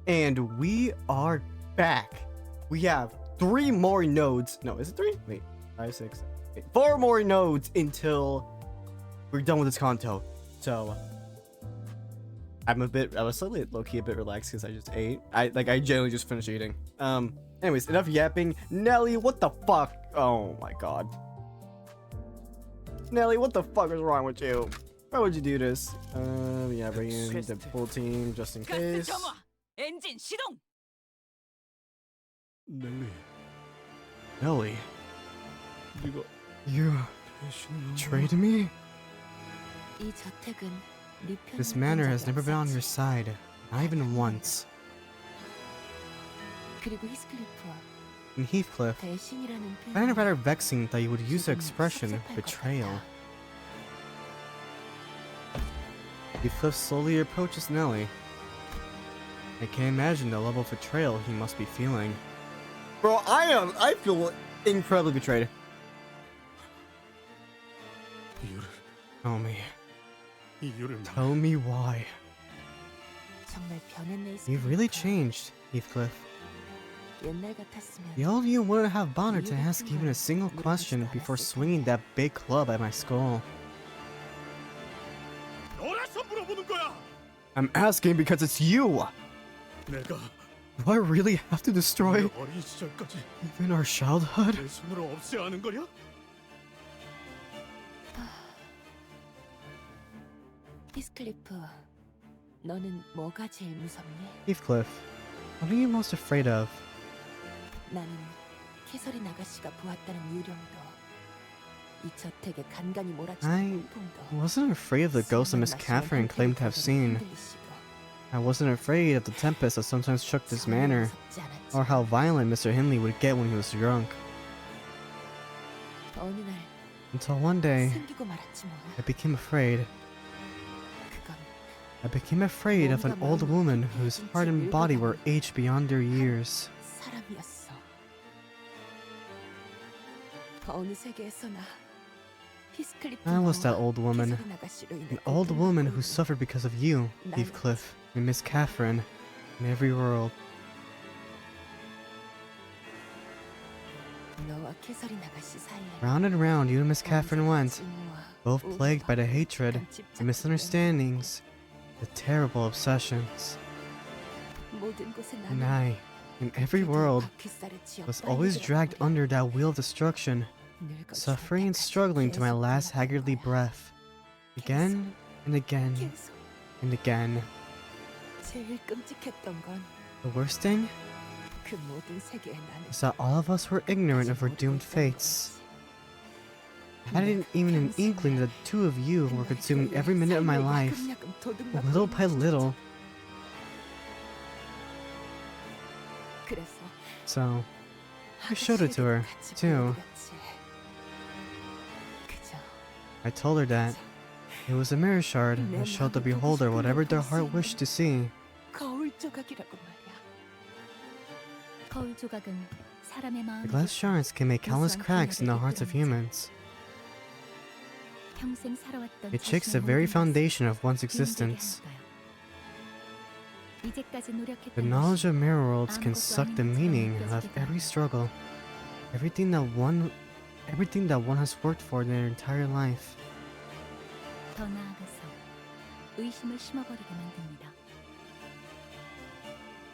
And we are back. We have 3 more nodes. No, is it 3? Wait, 5, 6, 8. 4 more nodes until we're done with this Canto. So I was slightly low-key a bit relaxed because I just ate. I generally just finished eating. Anyways, enough yapping. Nelly, what the fuck? Oh my god. Nelly, what the fuck is wrong with you? Why would you do this? Yeah, bring in the full team just in case. Nelly. You betrayed me? This manor has never been on your side, not even once. And Heathcliff, I find it rather vexing that you would use the expression betrayal. Heathcliff slowly approaches Nelly. I can't imagine the level of betrayal he must be feeling. Bro, I feel incredibly betrayed. Tell me. Tell me why. You've really changed, Heathcliff. The old you wouldn't have bothered to ask even a single question before swinging that big club at my skull. I'm asking because it's you! Do I really have to destroy even our childhood? Heathcliff, what are you most afraid of? I wasn't afraid of the ghost that Miss Catherine claimed to have seen. I wasn't afraid of the tempest that sometimes shook this manor, or how violent Mr. Hindley would get when he was drunk. Until one day, I became afraid. I became afraid of an old woman whose heart and body were aged beyond their years. I was that old woman. An old woman who suffered because of you, Heathcliff, and Miss Catherine, in every world. Round and round you and Miss Catherine went, both plagued by the hatred, the misunderstandings, the terrible obsessions. And I, in every world, was always dragged under that wheel of destruction, suffering and struggling to my last haggardly breath, again and again and again. The worst thing is that all of us were ignorant of our doomed fates. I hadn't even an inkling that the two of you were consuming every minute of my life, little by little. So, I showed it to her, too. I told her that it was a mirror shard that showed the beholder whatever their heart wished to see. The glass shards can make countless cracks in the hearts of humans. It shakes the very foundation of one's existence. The knowledge of mirror worlds can suck the meaning out of every struggle, everything that one has worked for their entire life.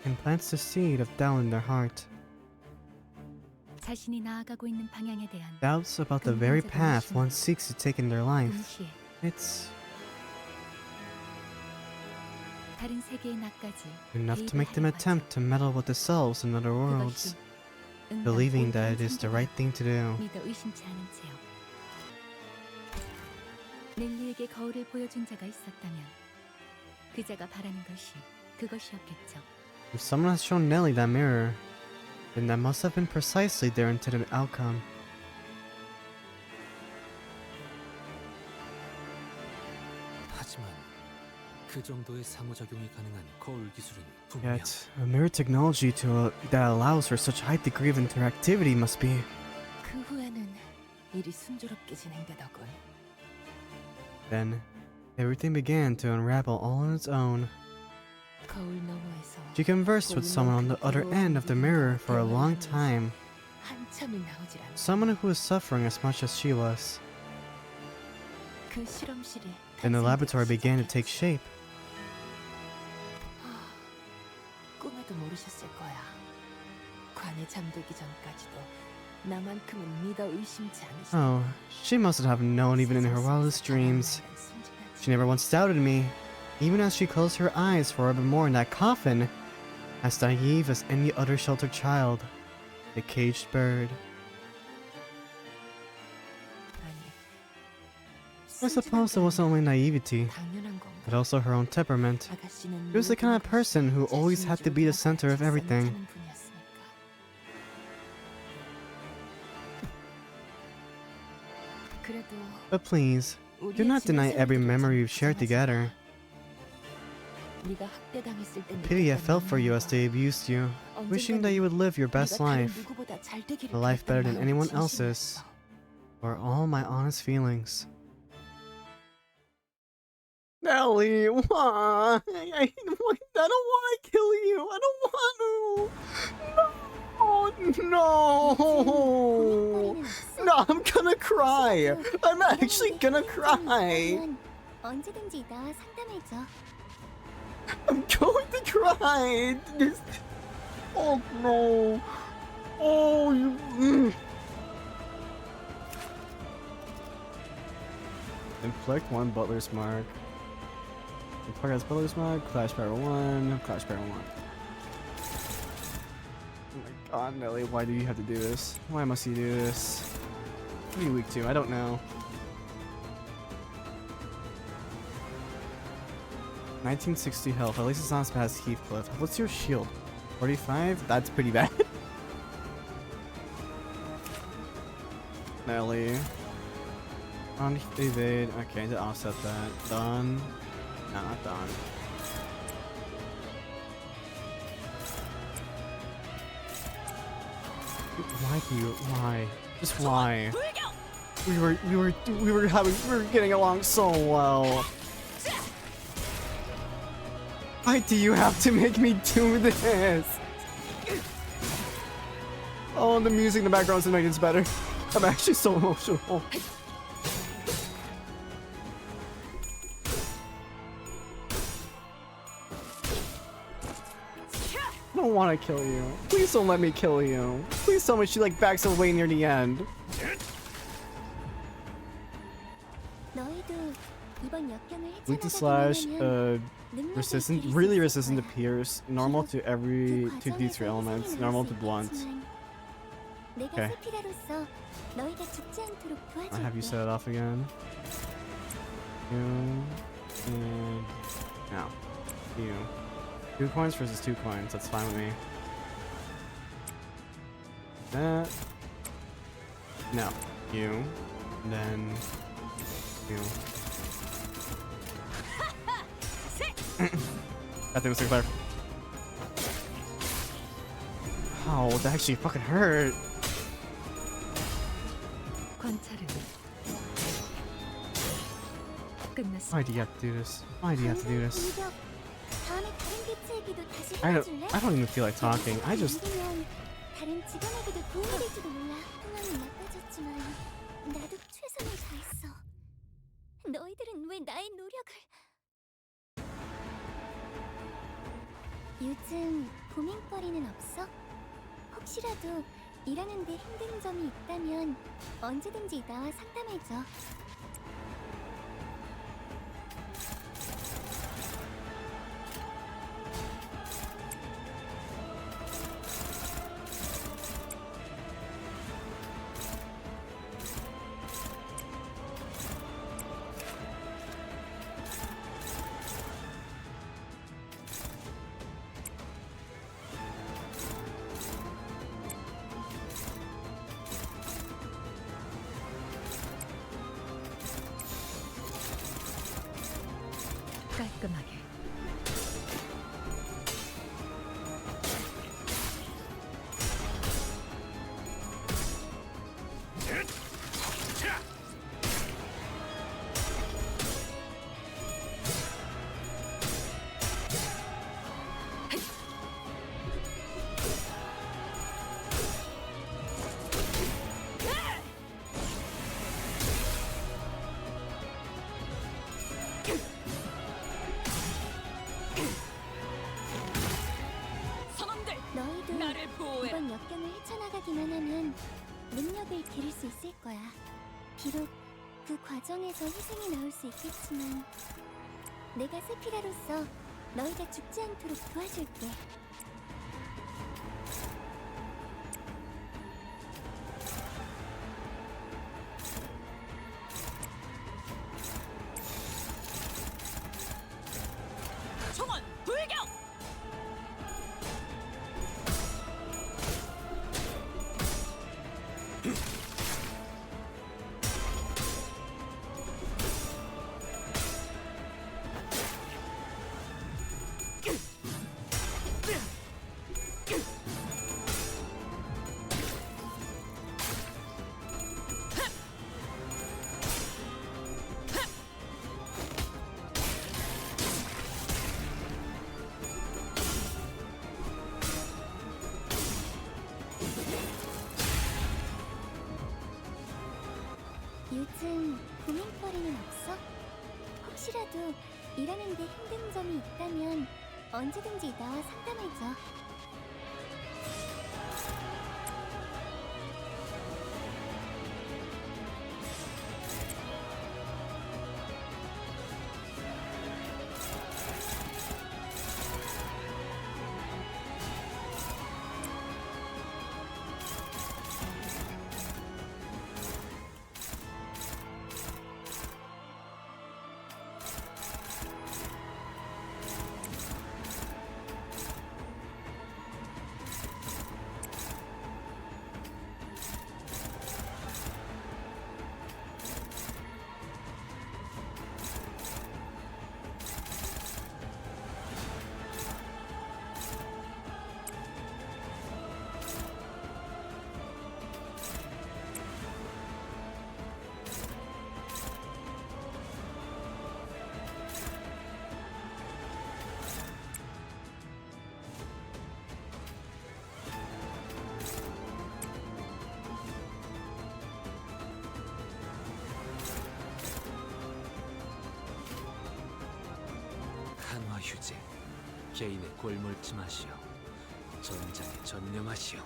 And plants the seed of doubt in their heart. Doubts about the very path one seeks to take in their life. It's enough to make them attempt to meddle with the selves in other worlds, believing that it is the right thing to do. If someone has shown Nelly that mirror, then that must have been precisely their intended outcome. Yet, a mirror technology that allows for such high degree of interactivity must be... Then, everything began to unravel all on its own. She conversed with someone on the other end of the mirror for a long time. Someone who was suffering as much as she was. Then the laboratory began to take shape. Oh, she mustn't have known even in her wildest dreams. She never once doubted me, even as she closed her eyes forevermore in that coffin, as naive as any other sheltered child, the caged bird. I suppose it wasn't only naivety, but also her own temperament. She was the kind of person who always had to be the center of everything. But please, do not deny every memory we've shared together. The pity I felt for you as they abused you, wishing that you would live your best life, a life better than anyone else's, were all my honest feelings. Nelly, why? I don't want to kill you. I don't want to. No. No, I'm gonna cry. I'm actually gonna cry. I'm going to cry. Oh no. Oh, you. Inflict 1 Butler's Mark. Inflict as Butler's Mark. Clash Power 1. Clash Power 1. Oh my god, Nelly, why do you have to do this? Why must you do this? What are you weak to? I don't know. 1960 health. At least it's not as bad as Heathcliff. What's your shield? 45? That's pretty bad. Nelly. On evade. Okay, to offset that. Done. No, not done. Why do you? Why? Just why? We were getting along so well. Why do you have to make me do this? Oh, the music in the background is making this better. I'm actually so emotional. I don't want to kill you. Please don't let me kill you. Please tell me she like backs away near the end. Weak to slash, resistant, really resistant to pierce, normal to every 2d3 elements, normal to blunt. Okay. I'll have you set it off again. You, and now, you. 2 coins versus 2 coins, that's fine with me. That. No. You. And then. You. That thing was so clever. Oh, that actually fucking hurt. Why do you have to do this? Why do you have to do this? I don't even feel like talking. I just... 요즘 고민거리는 없어? 혹시라도 일하는데 힘든 점이 있다면 언제든지 나와 상담해줘. 깔끔하게. 나를 보호해라. 이번 역경을 헤쳐나가기만 하면 능력을 기를 수 있을 거야. 비록 그 과정에서 희생이 나올 수 있겠지만 내가 세피라로서 너희가 죽지 않도록 도와줄게. 총원 불격! 요즘 고민거리는 없어? 혹시라도 일하는데 힘든 점이 있다면 언제든지 나와 상담해줘. 한화 휴재, 개인의 골몰침하시오. 전장에 전념하시오.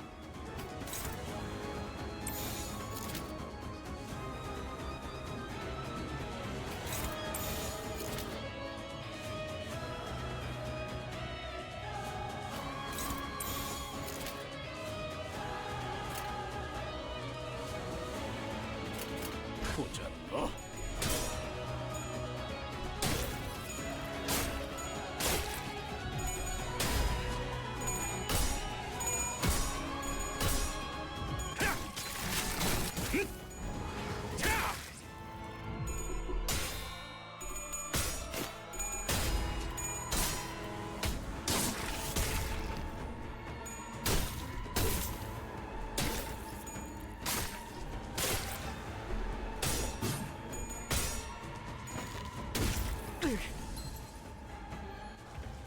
보자, 너.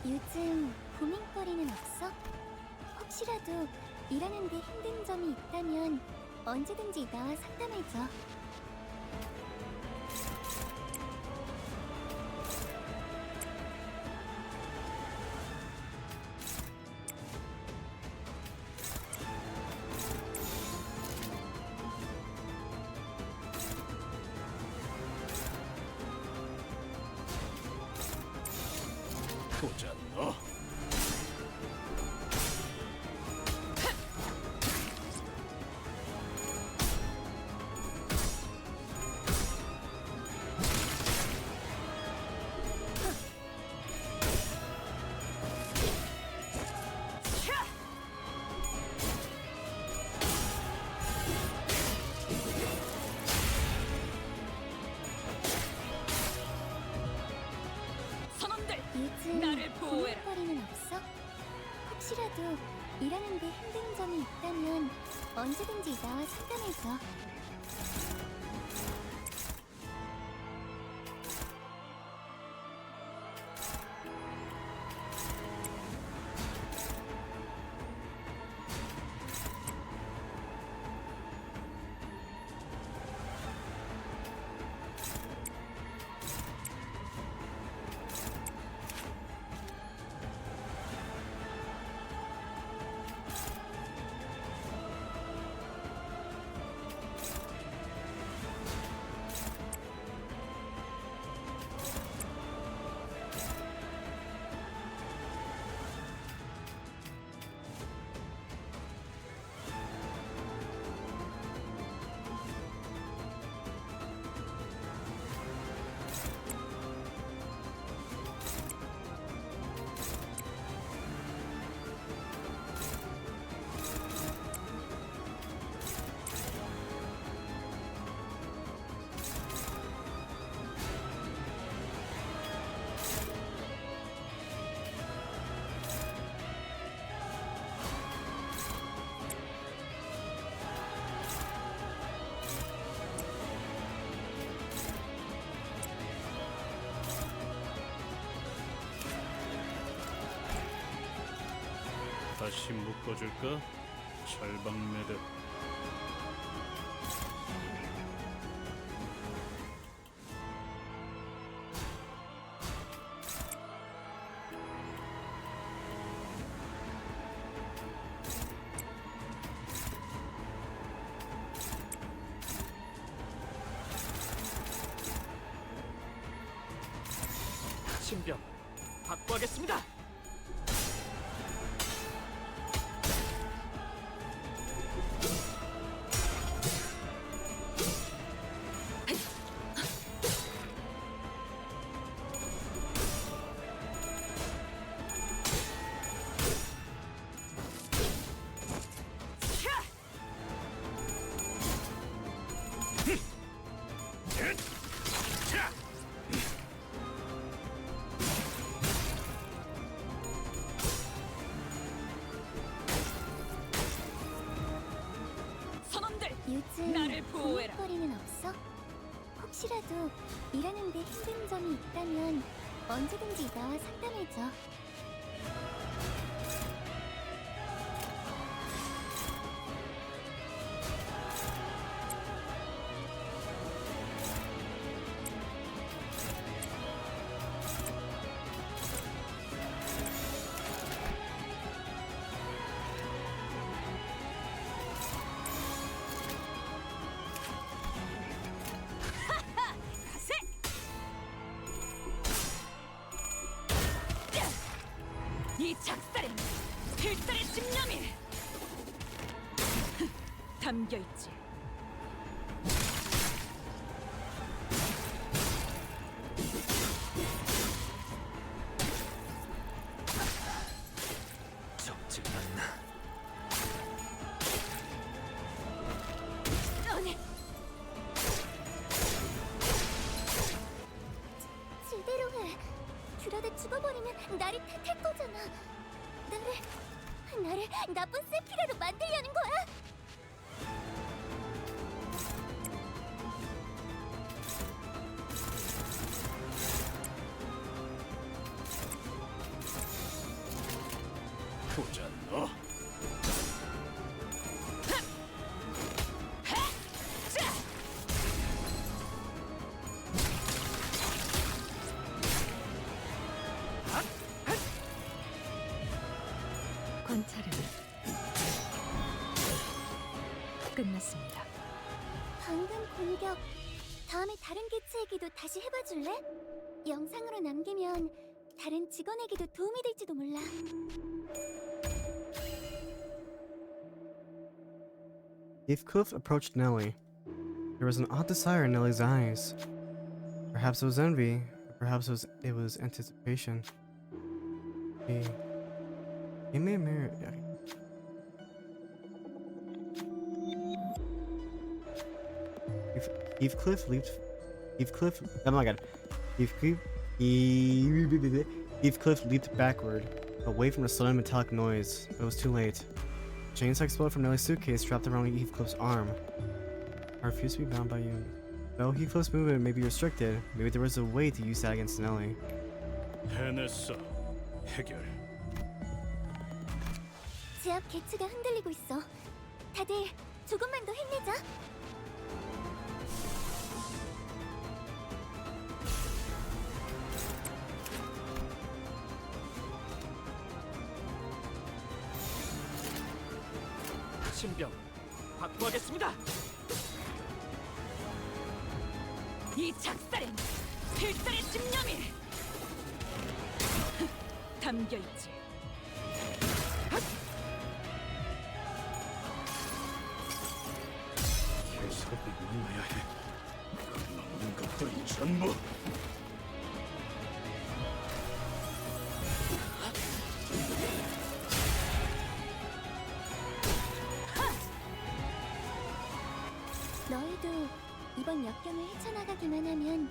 요즘 고민거리는 없어? 혹시라도 일하는데 힘든 점이 있다면 언제든지 나와 상담해줘. 보자, 너. 선원들 요즘 나를 보호해라. 고민거리는 없어? 혹시라도 일하는데 힘든 점이 있다면 언제든지 나와 상담해줘. 다시 묶어줄까? 철방매듭. 신병 확보하겠습니다. 선원들 요즘 나를 보호해라. 고민거리는 없어? 혹시라도 일하는데 힘든 점이 있다면 언제든지 나와 상담해줘. 가세. 이 작살엔 필살의 집념이 담겨 있지. 적질 않나? 아니. 제대로 해. 그러다 죽어버리면 날이 탈 거잖아. 나를 나쁜 세피라로 만들려는 거야? 보자 너. 관찰은 끝났습니다. 방금 공격. 다음에 다른 개체에게도 다시 해봐줄래? 영상으로 남기면 다른 직원에게도 도움이 될지도 몰라. Heathcliff approached Nelly. There was an odd desire in Nelly's eyes. Perhaps it was envy, or perhaps it was anticipation. He may marry. Heathcliff leaped. Heathcliff. Oh my god. Heathcliff leaped backward, away from the sudden metallic noise, but it was too late. Chains exploded from Nelly's suitcase wrapped around Heathcliff's arm. I refuse to be bound by you. Though Heathcliff's movement may be restricted, maybe there was a way to use that against Nelly. 해냈어. 해결. 제 앞 개체가 흔들리고 있어. 다들 조금만 더 힘내자. 신병 확보하겠습니다. 이 작살엔 필살의 집념이 담겨 있지. 계속 만나야 해. 먹는 것도 전부. 너희도 이번 역경을 헤쳐나가기만 하면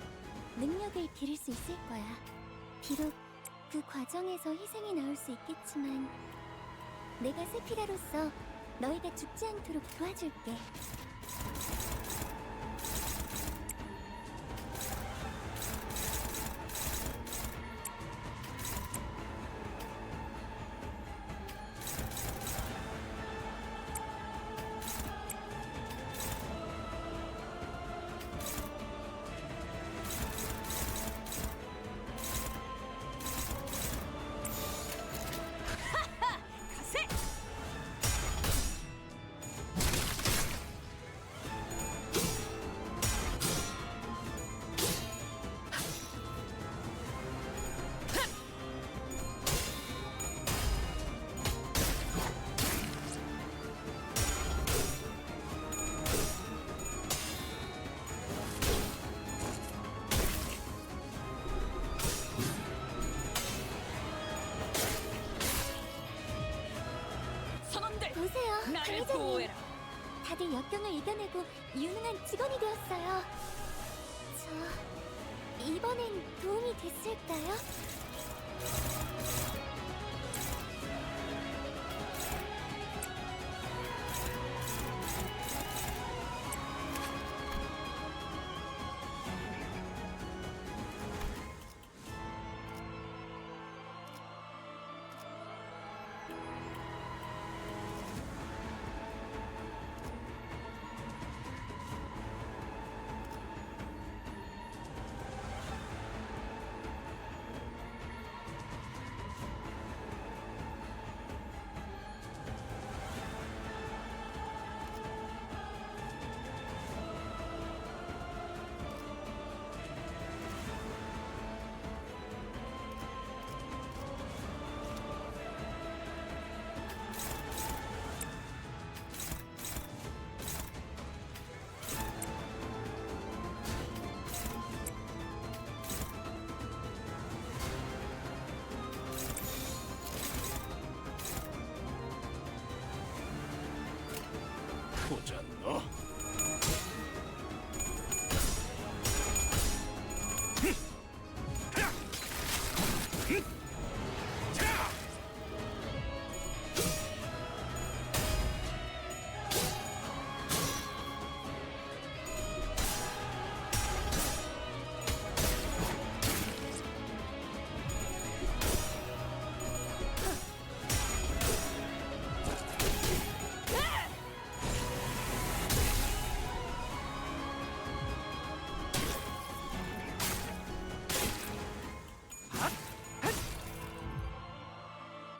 능력을 기를 수 있을 거야. 비록 그 과정에서 희생이 나올 수 있겠지만 내가 세피라로서 너희가 죽지 않도록 도와줄게. 선원들 보세요, 나를 관리자님. 보호해라. 다들 역경을 이겨내고 유능한 직원이 되었어요. 저 이번엔 도움이 됐을까요? 보자 너.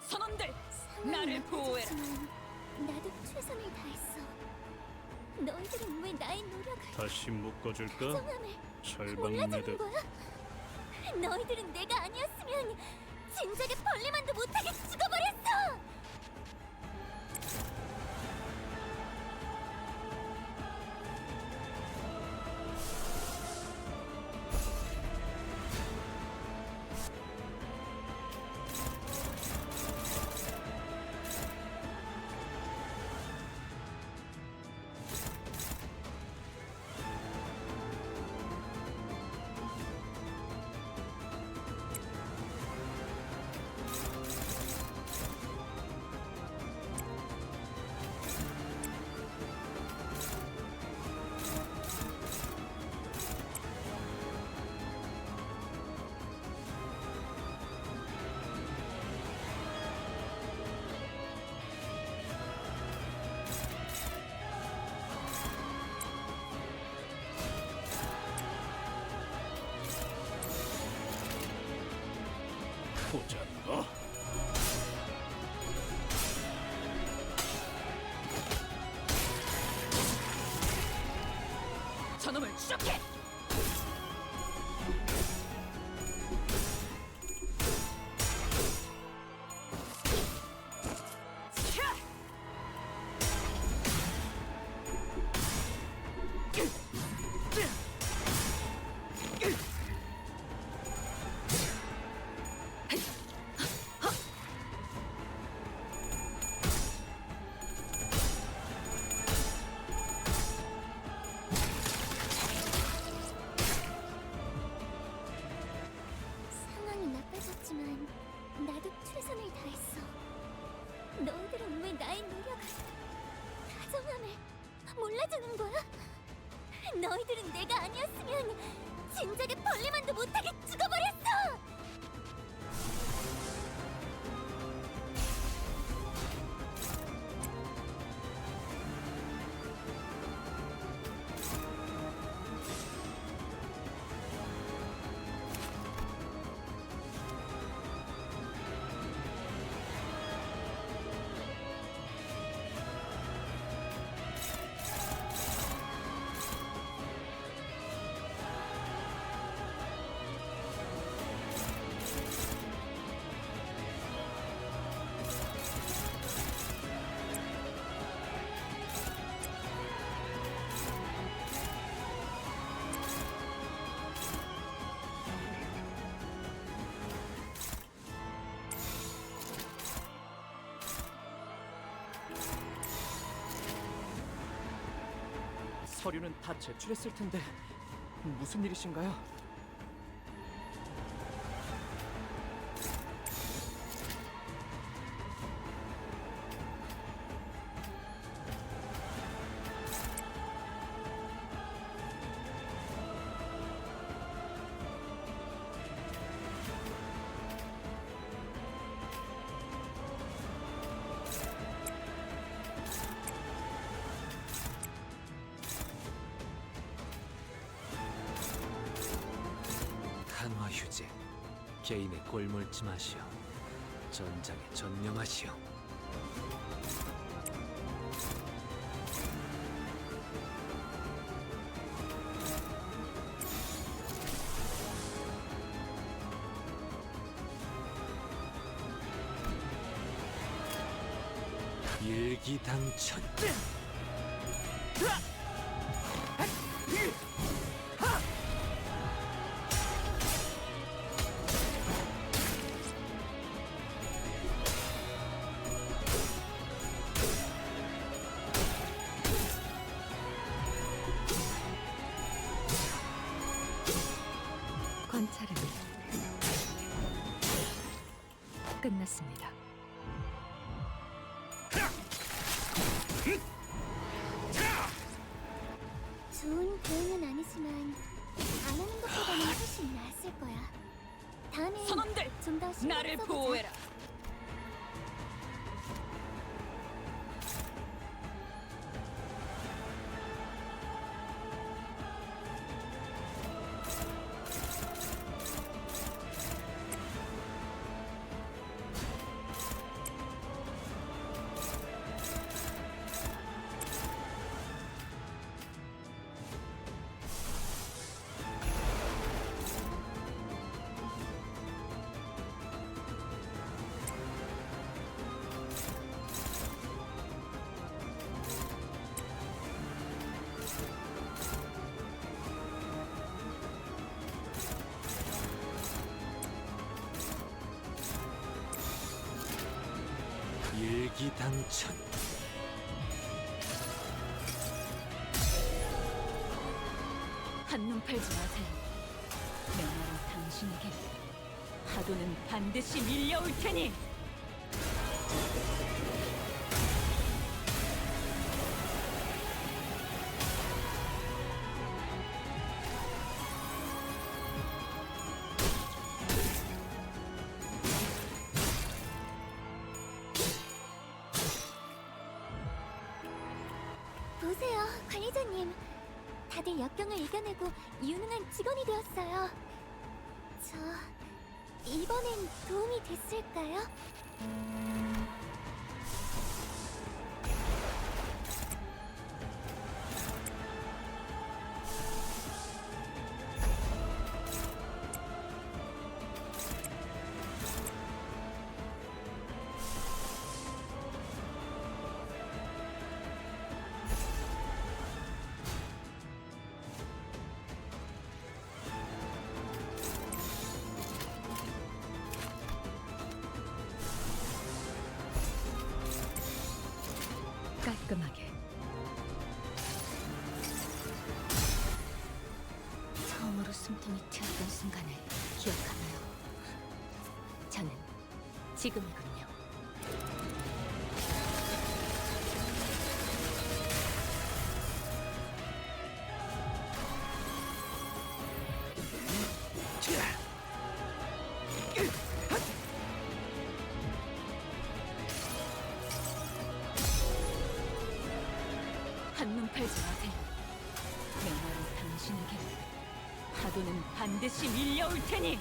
선원들 상황이 나를 보호해라. 나빠졌지만 나도 최선을 다했어. 너희들은 왜 나의 노력을, 다시 묶어줄까? 정함을 절반 몰라주는 매듭. 거야? 너희들은 내가 아니었으면 진작에 벌레만도 못하게 죽어버렸어! 보자 너. 저놈을 추적해. 차! 상황이 나빠졌지만 나도 최선을 다했어. 너희들은 왜 나의 노력을, 다정함을 몰라주는 거야? 너희들은 내가 아니었으면 진작에 벌레만도 못하게 죽어버렸어! 서류는 다 제출했을 텐데 무슨 일이신가요? 한화 휴재, 개인의 꼴몰지 마시오. 전장에 전념하시오. 일기당천. 관찰은 끝났습니다. 좋은 대응은 아니지만 안 하는 것보다는 훨씬 나았을 거야. 다음엔 선원들, 좀더 신경 나를 써보자. 보호해라. 일기당천. 한눈 팔지 마세요. 명예는 당신에게. 파도는 반드시 밀려올 테니. 보세요, 관리자님. 다들 역경을 이겨내고 유능한 직원이 되었어요. 이번엔 도움이 됐을까요? 깔끔하게. 처음으로 숨통이 튀었던 순간을 기억하나요? 저는 지금이군요. 한눈 팔지 마세요. 명화는 당신에게. 파도는 반드시 밀려올 테니.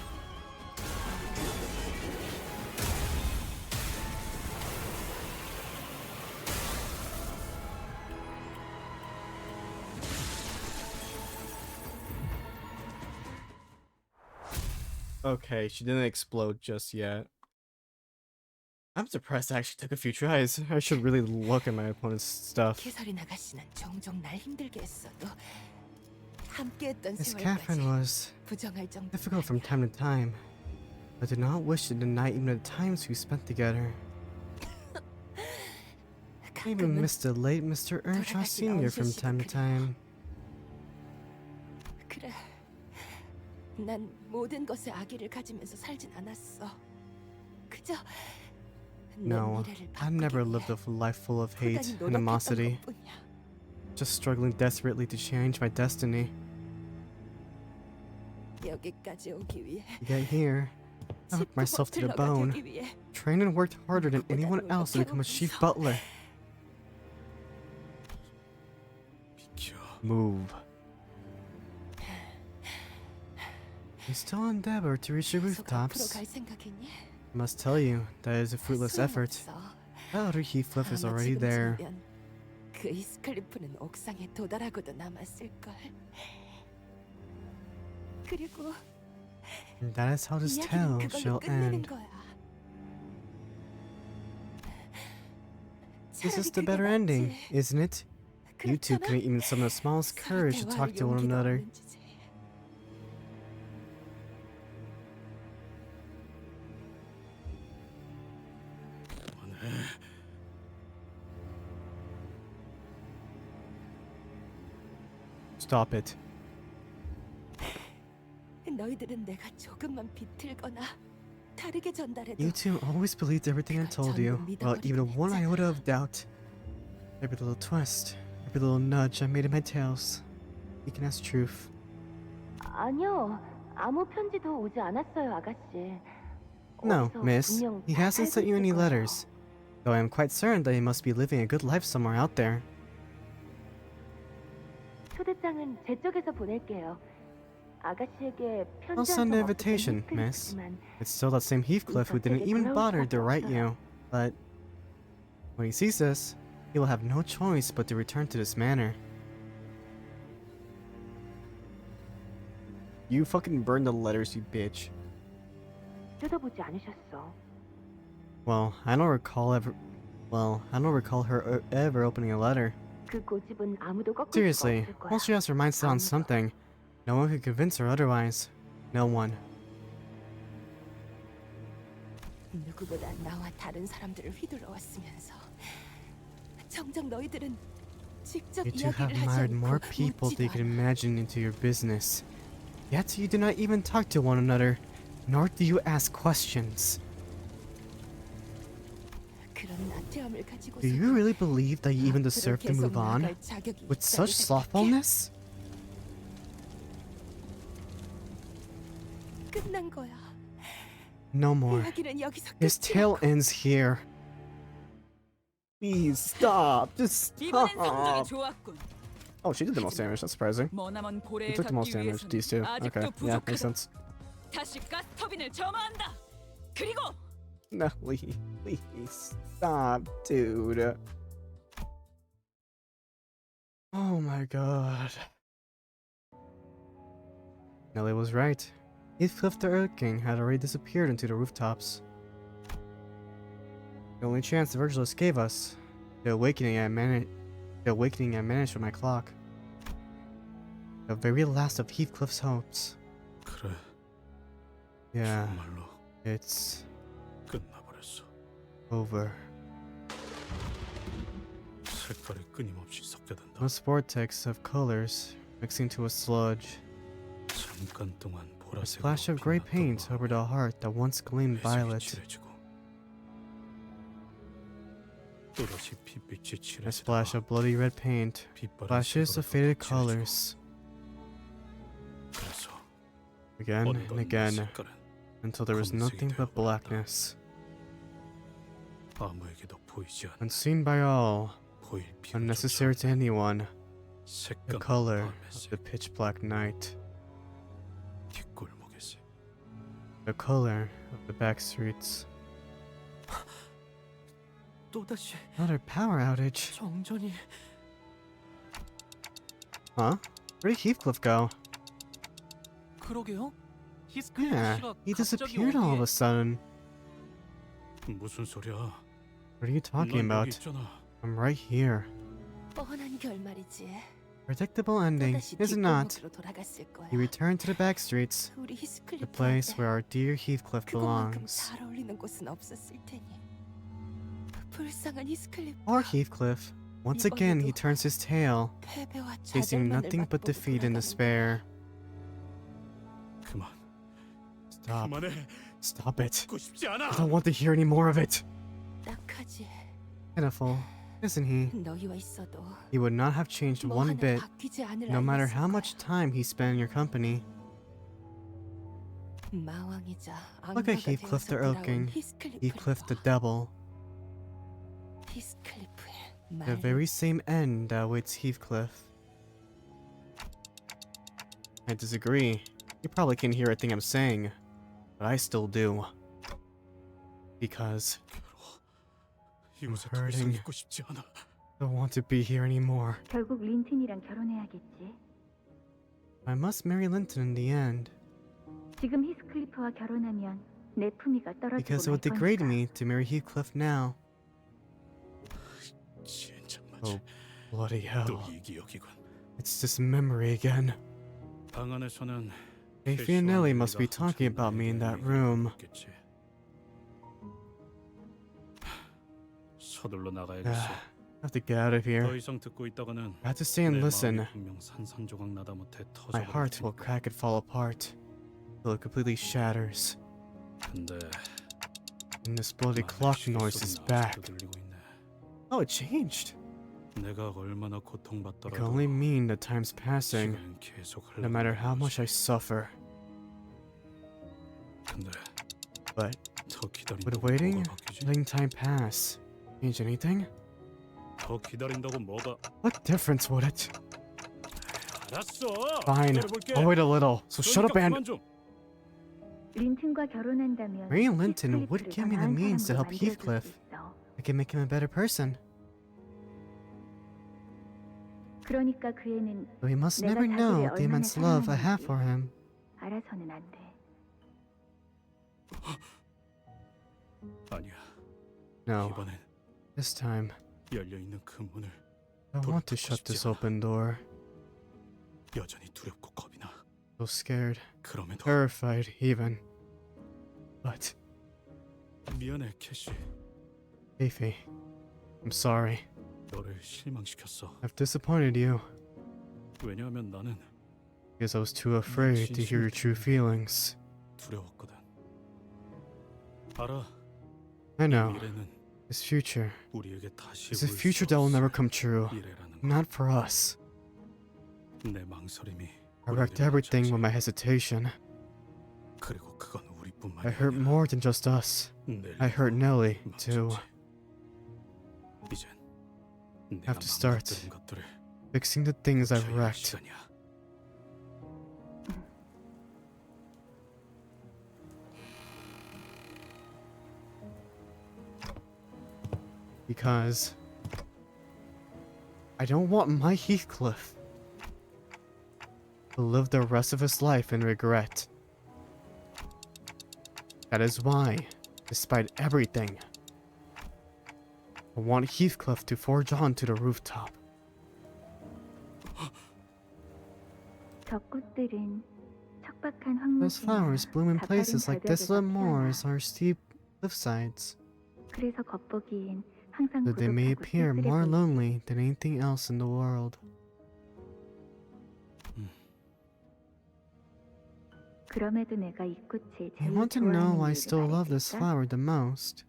Okay, she didn't explode just yet. I'm surprised I actually took a few tries. I should really look at my opponent's stuff. 캐서린 아가씨는 종종 날 힘들게 했어도 함께했던 Miss 세월까지 Catherine was 부정할 정도. difficult from time to time. I did not wish to deny even the times we spent together. I even 가끔은 missed the late Mr. Earnshaw Sr. from time to time. 난 모든 것에 악의를 가지면서 살진 않았어. 그저 내 No, 미래를 I've never 바꾸기 lived 위해 a life full of hate 부단히 and 노력했던 animosity, 것뿐이야. just struggling desperately to change my destiny. 여기까지 오기 위해 To get here, I worked myself to the 치프버틀러가 bone, 되기 위해 trained and worked harder than anyone else to become a chief butler. 비켜. Move. You still endeavor to reach the 계속 앞으로 rooftops. 갈 생각이니? I must tell you, that is a fruitless effort. 소용없어. That other Heathcliff is 아마 already there. 지금쯤이면 그 이스클리프는 옥상에 도달하고도 남았을걸. 그리고 And that is how this 이야기는 tale 그걸로 shall 끝내는 end. 거야. This is 차라리 the 그게 better ending, 낫지. isn't it? You two 그렇잖아? couldn't even summon the smallest 서로 courage to 대화할 talk to one 용기도 another. 없는 주제에. 그만해. Stop it. 너희들은 내가 조금만 비틀거나 다르게 전달해도 You two always believed everything I told you, without even one iota of doubt. Every little twist, every little nudge I made in my tales. You can ask truth. 아니요. 아무 편지도 오지 않았어요, 아가씨. No, 어디서 miss. 분명 He 잘 hasn't 살고 sent you 있을 any 거예요. letters. Though I am quite certain that he must be living a good life somewhere out there. 초대장은 제 쪽에서 보낼게요. 아가씨에게 I'll send 편지 an 한 통 invitation, 없었던 miss. 헤이클리프지만 It's still that same Heathcliff who didn't even bother to write you. But when he sees this, he will have no choice but to return to this manor. You fucking burned the letters, you bitch. 뜯어보지 않으셨어. Well, I don't recall her ever opening a letter. 그 고집은 아무도 꺾을 수가 Seriously, 없을 거야. once she has her mind set on 아무도. something, no one could convince her otherwise. No one. 누구보다 나와 다른 사람들을 휘둘러왔으면서 정작 너희들은 직접 You two have 이야기를 하지 mired 않고 more people than you 묻지도 can 않아. imagine into your business. Yet you do not even talk to one another, nor do you ask questions. 그런 나태함을 가지고서 Do you really believe that you even 앞으로 deserve to 계속 move on? 나아갈 자격이 With 있다고 such 생각해? slothfulness? 끝난 거야. No more. 이야기는 여기서 His tale 끝이라고. ends here. Please stop. Just 이번엔 성적이 stop. 좋았군. Oh, she did the most damage. That's surprising. 머나먼 He 고래에 took the most 닿기 damage. These two. 위해서는 Okay. 아직도 Yeah, makes 부족하다. sense. 다시 가스터빈을 점화한다. 그리고 Nelly, please stop, dude. Oh my god. Nelly was right. Heathcliff the Earth King had already disappeared into the rooftops. The only chance the Virgilist gave us, the awakening I managed with my clock. The very last of Heathcliff's hopes. 그래, Yeah, 정말로 it's 끝나버렸어. over. 색깔이 끊임없이 섞여든다. A vortex of colors mixing to a sludge. 잠깐 동안 A 보라색으로 splash of gray paint over the heart that once gleamed violet. 또다시 핏빛이 A splash of bloody red paint. Flashes of faded colors. 그래서 Again and again, 색깔은 until there was nothing but blackness. 아무에게도 보이지 않는 Unseen by all, 보일 필요조차 unnecessary to anyone, the 색감 color 밤의 of 색 the pitch black night. 뒷골목에서 The color of the back streets. 또다시 Another power outage. 정전이. Huh? Where did Heathcliff go? 그러게요. 히스클리프 Yeah, 씨가 he 갑자기 disappeared all of 어디에? a sudden. 무슨 소리야? What are you talking 넌 여기 about? 있잖아. I'm right here. 뻔한 결말이지. Predictable ending, 또다시 is it not? 뒷골목으로 돌아갔을 거야. He returned to the back streets, 우리 the place 히스클리프한테 where our dear Heathcliff 그것만큼 belongs. 잘 어울리는 곳은 없었을 테니. 불쌍한 히스클리프. Or Heathcliff. Once again, he turns his tail, 패배와 facing 좌절만을 nothing but 맛보고 defeat and 돌아가는 despair. 그만. Stop. 그만해. Stop it. 듣고 싶지 않아. I don't want to hear any more of it. 딱하지. Pitiful, isn't he? 너희와 있어도 He would not have changed 뭐 one 하나 bit, 바뀌지 않을 no matter 알겠을 how 거야. much time he spent in your company. 마왕이자 Look at 악마가 Heathcliff the 되어서 Erking, 돌아온 히스클리프를 Heathcliff the 봐. Devil. 히스클리프의 The 말. very same end that awaits Heathcliff. I disagree. You probably can't hear a thing I'm saying, but I still do. Because 이곳에 더 이상 hurting. 있고 싶지 않아. I don't want to be here anymore. 결국 린튼이랑 결혼해야겠지. I must marry Linton in the end, 지금 히스클리프와 결혼하면 내 품위가 떨어지고 because it 말 would degrade 거니까. me to marry Heathcliff now. 진짜 Oh, 마치 bloody 또 hell. 이 기억이군. It's this memory again. 방 안에서는 Aphie and Nelly must be talking about me in that room. 서둘러 I 나가야겠어. have to get out of 더 here. 이상 듣고 있다가는 I have to stay and 내 listen. 마음이 분명 산산조각 나다 못해 My 터져버릴 heart will 테니까. crack and fall apart till it completely shatters. 근데 And this bloody clock noise is back. 들리고 있네. Oh, it changed. 내가 얼마나 It can 고통받더라도 only mean that time's passing, 시간은 계속 no matter how 흘러가는 much I 거지. suffer. 근데 But 더 기다린다고 with waiting, 뭐가 바뀌지? letting time pass, change anything? 더 기다린다고 뭐가? What difference would it? 알았어. Fine, 기다려볼게. I'll wait a little. So shut up 그러니까 and 그만 좀. 린튼과 결혼한다면 Marrying Linton would 히스클리프를 give me 더 the 나은 means to 사람으로 help 만들어줄 수 Heathcliff. 있어. I can make him a better person. 그러니까 그 애는 Though he must 내가 never know 자기를 the immense 얼마나 love I have 사랑하는지 for him. 알아서는 안 돼. 아니야. No, 이번엔 this time, 열려 있는 그 문을 I want to shut this open door. 여전히 두렵고 겁이 나. So scared, 그럼에도 terrified even. But, 미안해, 캐시. Aphie, I'm sorry. 너를 실망시켰어. I've disappointed you 왜냐하면 나는 because I was too afraid to hear your true feelings. 두려웠거든. 알아. I know, 미래는 this future 우리에게 다시 is a 올 future 수 that will 없어. never come true. 미래라는 Not for us. 내 망설임이 I wrecked everything with my hesitation. 그리고 그건 우리뿐만이 I hurt more than just us. I hurt Nelly, too. 이젠 have to start 망가뜨린 것들을 Fixing the things I've 고쳐야 할 wrecked. 시간이야. Because I don't want my Heathcliff to live the rest of his life in regret. That is why, despite everything, I want Heathcliff to forge on to the rooftop. 저 꽃들은 척박한 Those 황무지나 flowers bloom in 가파른 places like 절벽에서 desolate 피어나. moors or steep cliffsides, 그래서 겉보기엔 항상 that they may 고독하고 appear 쓸쓸해 more 보이지. lonely than anything else in the world. 그럼에도 내가 이 꽃을 You 제일 want to know why I 좋아하는 still 이유를 love this 말해줄까? flower the most?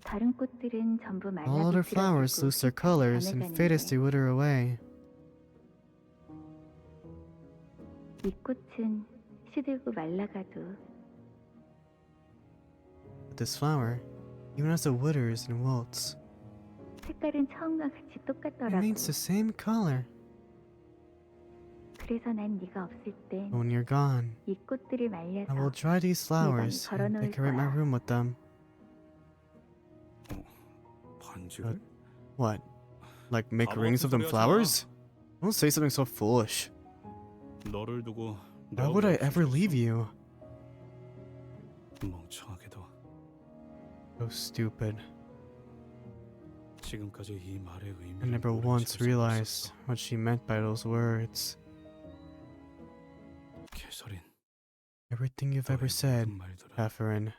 다른 꽃들은 전부 All other flowers 말라비틀어지고 lose their colors and fade as they 변해가는데 wither away. 이 꽃은 시들고 말라가도 But this flower, even as it withers and wilts, 색깔은 처음과 같이 똑같더라고. remains the same color. 그래서 난 네가 없을 땐 But when you're gone, 이 꽃들을 I will 말려서 dry these flowers 걸어놓을 and decorate my 거야. room with them. 반지를? What? Like make 아무것도 rings of them 소리 하지 마. flowers? Don't say something so foolish. 너를 두고 Why would I 너가 ever 없어졌어. leave you? 멍청하게도 So stupid. 지금까지 이 말의 I 의미를 never 모른 once 채 realized 살았었어. what she meant by those words. 개설인 Everything you've ever 너의 said, 모든 말들은 Catherine,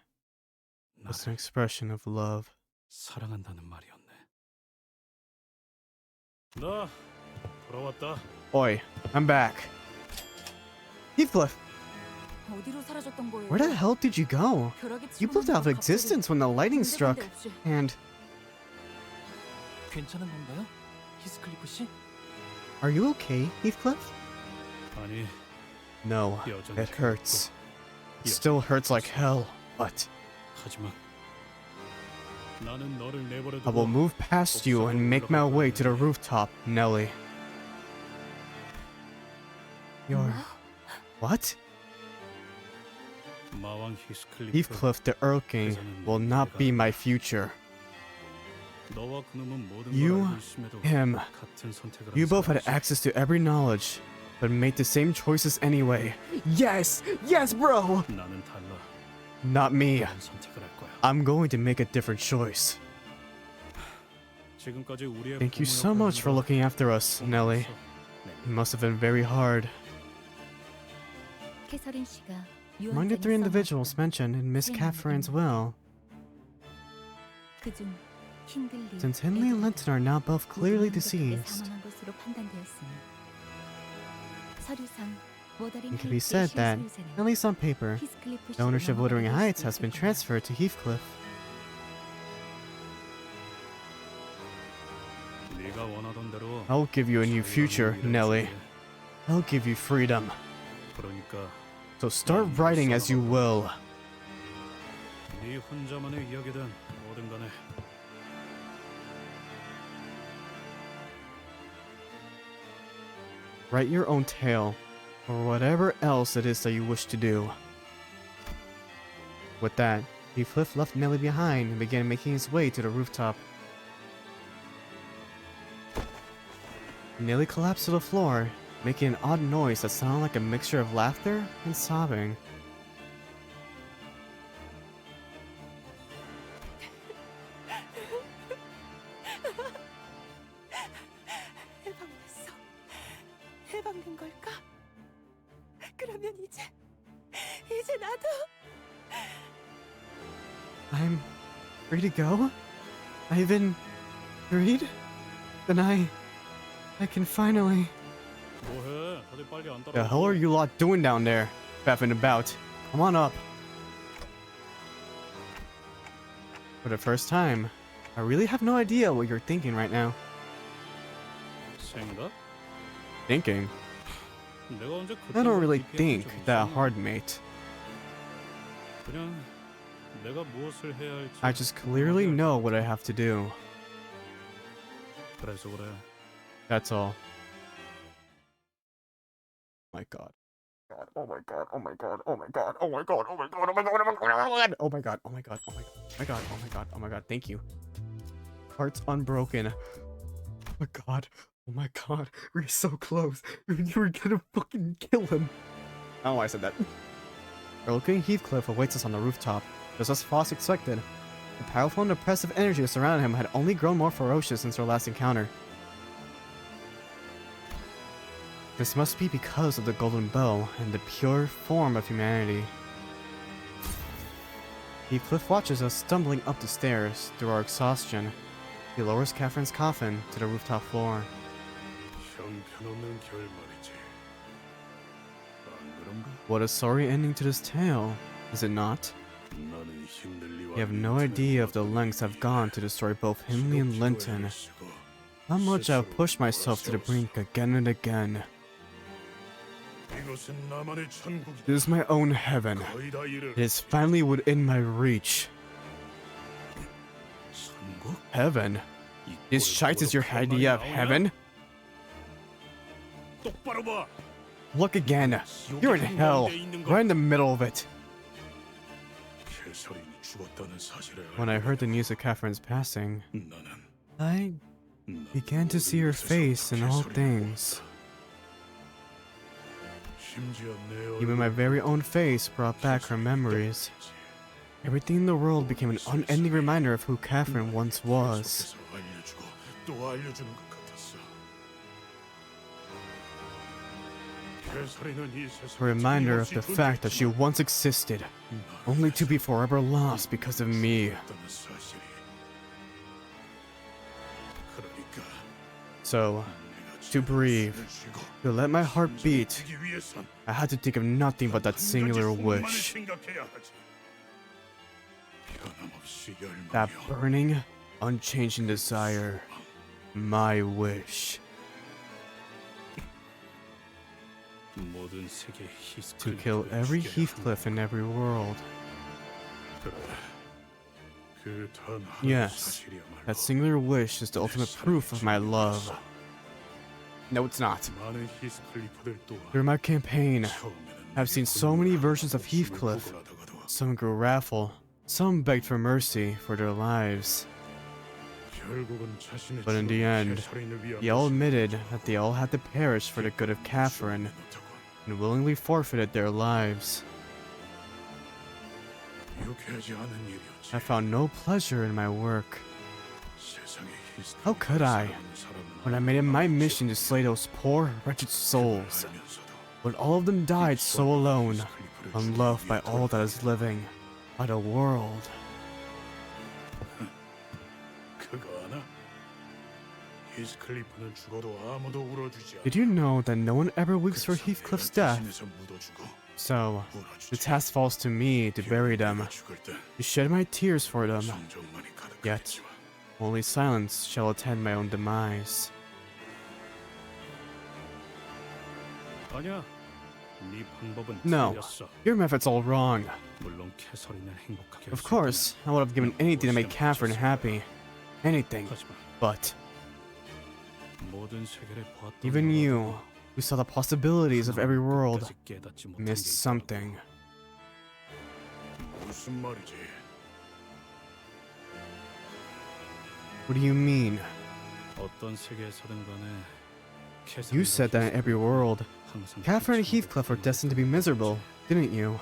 was an 나를 expression of love. 사랑한다는 말이었네. 나 돌아왔다. Oi, I'm back. Heathcliff! 어디로 사라졌던 거예요? Where the hell did you go? 벼락이 You 치고 blipped out of 나서 갑자기 existence when the lightning struck. 군데군데 없이. And 괜찮은 건가요? 히스클리프 씨? are you okay, Heathcliff? 아니, No, 여전히 it hurts. 괴롭고 It still hurts like hell, but 하지만 나는 너를 내버려두고 I will move past you and make my way to the rooftop, Nelly. You're... What? 마왕 히스클리프, Heathcliff the Earl King will not be my future. 너와 그놈은 모든 You, 걸 알고 있음에도 him, 같은 선택을 You 한 both had 사람이지. access to every knowledge, but made the same choices anyway. Yes! Yes, bro! 나는 달라. Not me. 다른 선택을 할 거야. I'm going to make a different choice. 지금까지 우리의 Thank you 부모 so much for 역할을 looking after us, Nelly. It must have been very hard. 캐서린 씨가 Among the three individuals mentioned in Miss Catherine's will, 그중 킨들리, since Henley and Linton are now both clearly deceased, 사망한 것으로 판단되었으니 서류상 it can be said that, at least on paper, the ownership of Wuthering Heights has been transferred to Heathcliff. 네가 원하던 대로 I'll give you a new future, Nelly. I'll give you freedom. 그러니까 So start writing as you will. 네 혼자만의 이야기든 뭐든 간에 Write your own tale, or whatever else it is that you wish to do. With that, Heathcliff left Nelly behind and began making his way to the rooftop. Nelly collapsed to the floor, making an odd noise that sounded like a mixture of laughter and sobbing. 해방됐어. 해방된 걸까? 그러면 이제 나도 I'm free to go? I've been freed? Then I can finally... 뭐해? 다들 빨리 안 따라. The hell are you lot doing down there? Faffing about. Come on up. For the first time, I really have no idea what you're thinking right now. 생각? Thinking? 내가 언제 I don't really 그때보다 think 깊이 that 생각했어? hard, mate. 그냥 내가 무엇을 해야 할지. I just clearly know what I have to do. 그래서 그래. That's all. My god. Oh my god, oh my god, oh my god, oh my god, oh my god, oh my god, oh my god, oh my god, oh my god, oh my god, oh my god, oh my god, oh my god, thank you. Heart's unbroken. Oh my god, oh my god, we're so close. You were gonna fucking kill him. I don't know why I said that. Earl King Heathcliff awaits us on the rooftop, just as Foss expected. The powerful and oppressive energy surrounding him had only grown more ferocious since our last encounter. This must be because of the golden bow and the pure form of humanity. Heathcliff watches us stumbling up the stairs through our exhaustion. He lowers Catherine's coffin to the rooftop floor. 형편없는 결말이지. 안 그런가? What a sorry ending to this tale, is it not? 나는 힘들리와 You have no idea of the lengths I've gone to destroy both Himley and Linton. How much I've pushed myself to the brink again and again. 이것은 나만의 천국이다. This is my own heaven. 거의 다 이르. It is finally within my reach. 천국? Heaven? This shite is your idea of heaven? 똑바로 봐. Look again. You're in hell. Right in the middle of it. 캐서린이 죽었다는 사실을 When I heard the news of Catherine's passing, 나는 I began to see her face in all things. Even my very own face brought back her memories. Everything in the world became an unending reminder of who Catherine once was. A reminder of the fact that she once existed, only to be forever lost because of me. So, to breathe, to let my heart beat, I had to think of nothing but that singular wish. That burning, unchanging desire. My wish. To kill every Heathcliff in every world. Yes, that singular wish is the ultimate proof of my love. No, it's not. Through my campaign, I've seen so many versions of Heathcliff. Some grew wrathful, some begged for mercy for their lives. But in the end, they all admitted that they all had to perish for the good of Catherine, and willingly forfeited their lives. I found no pleasure in my work. How could I, when I made it my mission to slay those poor, wretched souls, when all of them died so alone, unloved by all that is living, by the world? Did you know that no one ever weeps for Heathcliff's death? So, the task falls to me to bury them, to shed my tears for them. Yet, only silence shall attend my own demise. No, your method's all wrong. Of course, I would have given anything to make Catherine happy. Anything. But even you, who saw the possibilities of every world, missed something. What do you mean? You said that in every world, Catherine and Heathcliff were destined to be miserable, didn't you?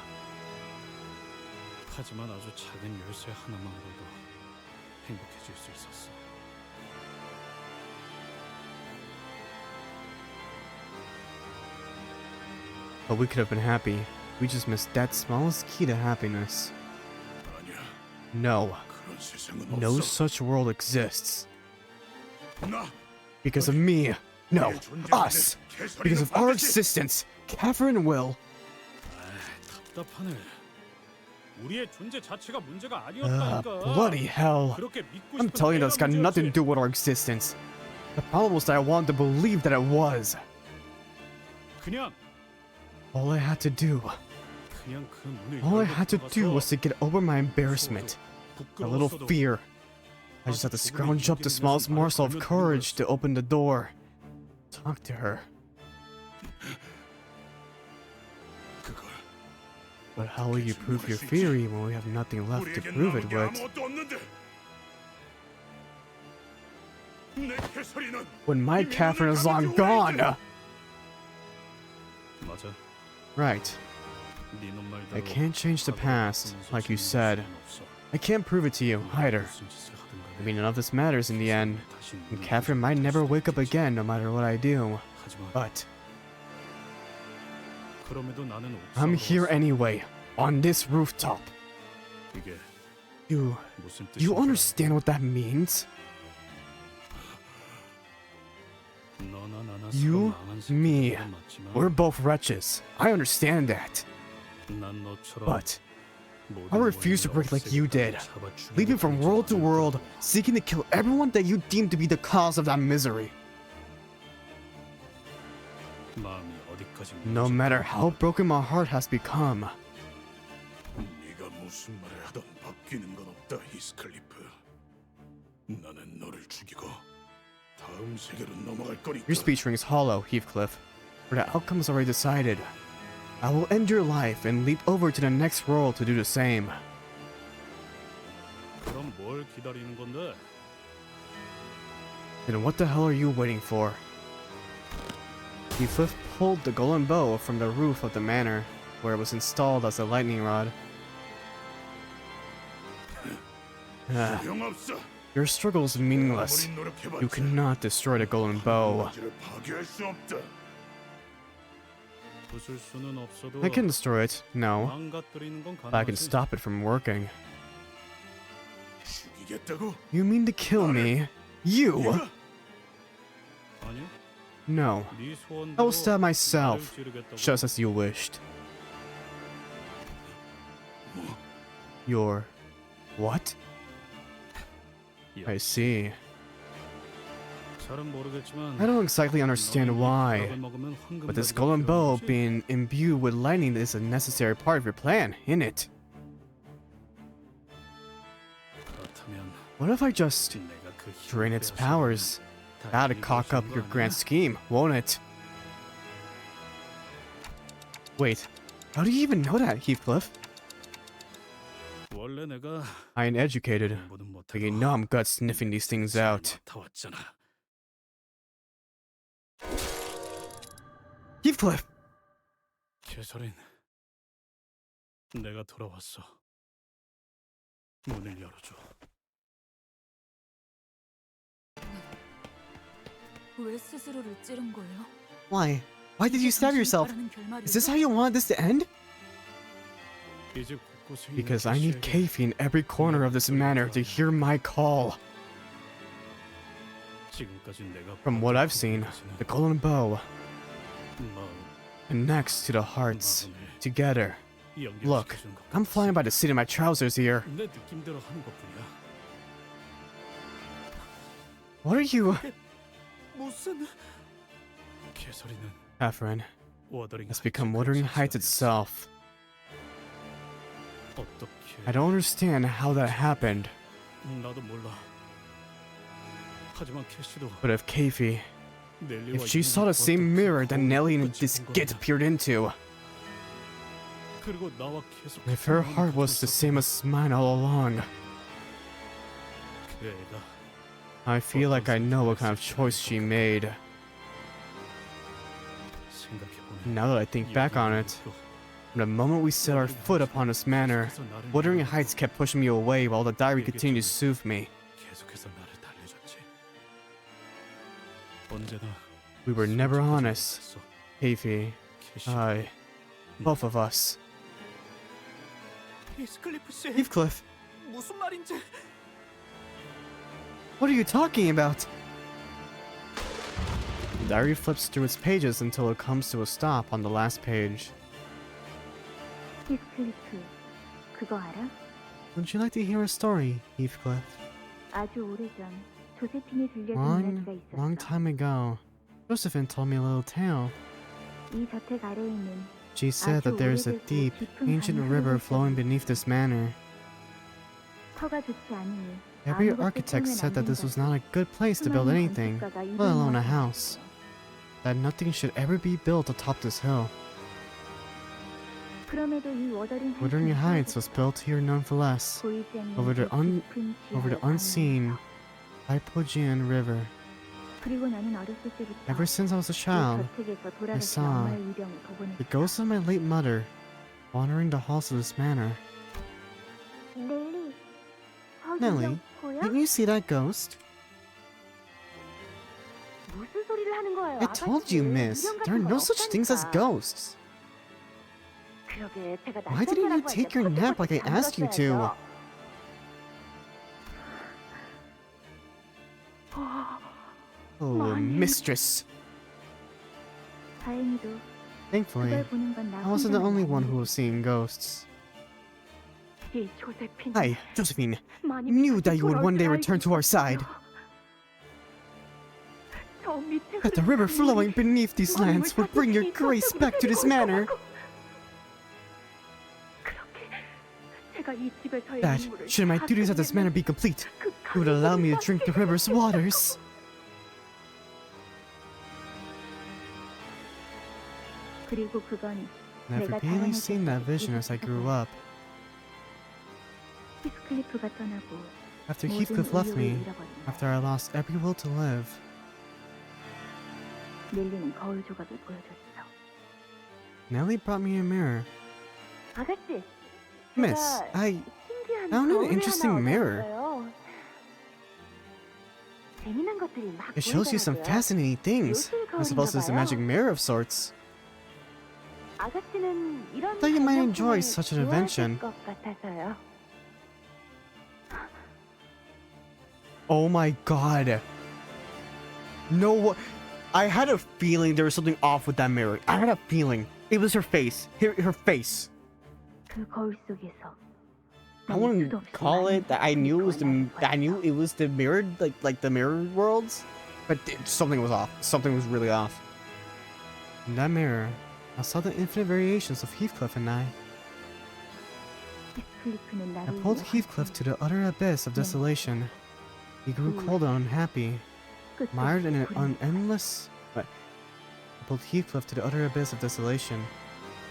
But we could have been happy. We just missed that smallest key to happiness. No. No such world exists. Because of me. No. Us. Because of our existence. Catherine will. Bloody hell. I'm telling you that's got nothing to do with our existence. The problem was that I wanted to believe that it was. All I had to do was to get over my embarrassment, a little fear. I just had to scrounge up the smallest morsel of courage to open the door, talk to her. But how will you prove your theory when we have nothing left to prove it with? When my Catherine is long gone! Right. I can't change the past, like you said. I can't prove it to you, either. I mean, none of this matters in the end, and Catherine might never wake up again no matter what I do. But I'm here anyway, on this rooftop. You understand what that means? You, me, we're both wretches. I understand that. But I refuse to break like you did, leaping from world to world, seeking to kill everyone that you deem to be the cause of that misery. No matter how broken my heart has become. Your speech rings hollow, Heathcliff, for the outcome is already decided. I will end your life and leap over to the next world to do the same. Then what the hell are you waiting for? Heathcliff pulled the golden bow from the roof of the manor, where it was installed as a lightning rod. Your struggle is meaningless. You cannot destroy the golden bow. I can destroy it, no. But I can stop it from working. You mean to kill me? You? No, I will stab myself, just as you wished. Your... what? I see. I don't exactly understand why, but this golden bow being imbued with lightning is a necessary part of your plan, isn't it? What if I just drain its powers? That'd cock up your grand scheme, won't it? Wait, how do you even know that, Heathcliff? I ain't educated, but you know I'm gut sniffing these things out. Heathcliff! 캐서린, 내가 돌아왔어. 문을 열어줘. 왜 스스로를 찌른 거예요? Why? Why did you stab yourself? Is this how you wanted this to end? 이제 곳곳에 Because I need Kafi in every corner of this manor to hear my call. From what I've seen, the golden bow connects to the hearts together. Look, I'm flying by the seat of my trousers here. 내 느낌대로 하는 것뿐이야. What are you? 무슨 캐서린은 Catherine 워더링 has become Wuthering Heights itself. 어떻게 I don't understand how that happened, 나도 몰라. 하지만 캐시도 but if Kafi, 넬리와 if she saw the same mirror that Nelly and this git peered into, 그리고 나와 계속 if her heart was the same as mine all along, 그 애가 I feel like I know what kind of choice she made. 생각해보면 Now that I think back on it, from the moment we set our foot upon this manor, Wuthering Heights kept pushing me away while the diary continued to soothe me. 계속해서 나를 달래줬지. 언제나 We were never honest, Kafi, 캐시 I, both of us. 히스클리프 씨, Heathcliff, 무슨 말인지. what are you talking about? The diary flips through its pages until it comes to a stop on the last page. 히스클리프, 그거 알아? Would you like to hear a story, Heathcliff? 아주 오래전 조세핀이 들려준 Long, 이야기가 있었어. long time ago, Josephine told me a little tale. 이 저택 아래에 있는 She said that there is a deep, ancient river flowing beneath this manor. 터가 좋지 않으니 Every 아무것도 architect 세우면 said 안 that this was 된다고. not a good place to build 수많은 anything, 건축가가 let alone a 이동을 house. That nothing should ever be built atop this hill. 그럼에도 이 Wuthering Heights was built here nonetheless, 보이지 않는 over the 그 깊은 over the 지하를 unseen Hypogean River. 가면서. 그리고 나는 어렸을 때부터 Ever since I was a 이 child, 저택에서 I 돌아가신 saw 엄마의 위령을 보곤 the 했어. ghost of my late mother wandering the halls of this manor. 넬리, 저 Nelly, 유령 보여? didn't you see that ghost? 무슨 소리를 하는 거예요, I told you, 아가씨. miss. 유령 There are 같은 no 건 such things as 없다니까. ghosts. 그러게, 제가 Why didn't you 낮잠자라고 할 take 때 your nap like I 펄쩍펄쩍 asked you to? 잠갔어야죠. Oh, Mommy. mistress. 다행히도 Thankfully, 그걸 보는 건 나 I wasn't the 혼자만이 only one 아니지. who was seeing ghosts. 이 조세핀 Hi, Josephine. 많이 Knew that you would one day 돌아올 return to our 줄 side. 저 밑에 That the 흐르는 river 강물이 flowing beneath these lands would bring your grace back to this manor. That, should my duties at this manor be complete, it would allow me to drink the river's waters. 그리고 그건 And I've repeatedly seen that vision as I grew up. 히스클리프가 떠나고 After 모든 Heathcliff left 의욕을 me, 잃어버린 after I lost every will to live, 넬리는 거울 조각을 보여줬어. Nelly brought me a mirror. 아가씨, Miss, 제가 I 신기한 found an 거울을 interesting 하나 mirror. 얻어왔어요. 재미난 것들이 막 It shows you some 보이더라고요. fascinating things. I suppose it's a magic mirror of sorts. 아가씨는 이런 Thought you might 발명품을 enjoy such an 좋아하실 invention. 것 같아서요. Oh my god. No, I had a feeling there was something off with that mirror. I had a feeling. It was her face. Her face. 그 거울 속에서 I wouldn't call it that. I knew it was the mirrored, like the mirror worlds, but something was off. Something was really off. In that mirror, I saw the infinite variations of Heathcliff and I. I pulled Heathcliff to the utter abyss of desolation. He grew cold and unhappy, mired in an endless. What? I pulled Heathcliff to the utter abyss of desolation.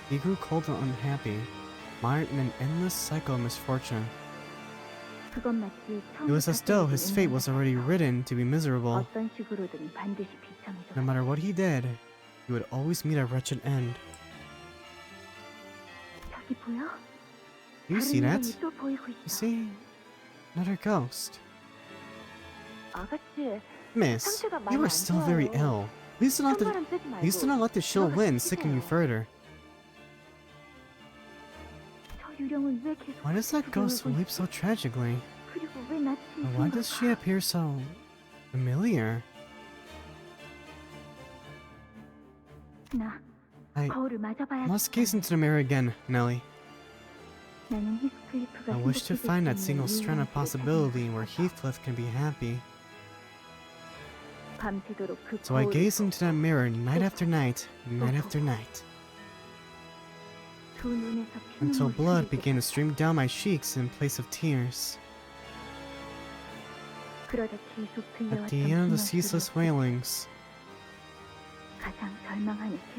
He grew cold and unhappy, mired in an endless cycle of misfortune. It was as though his fate was already written to be miserable. No matter what he did, he would always meet a wretched end. You see that? You see? Another ghost. Miss, you are still very ill. Please do not let the chill wind sicken you further. Why does that ghost weep so tragically? And why does she appear so familiar? I must gaze into the mirror again, Nelly. I wish to find that single strand of possibility where Heathcliff can be happy. So I gazed into that mirror night after night, night after night, until blood began to stream down my cheeks in place of tears. At the end of the ceaseless wailings,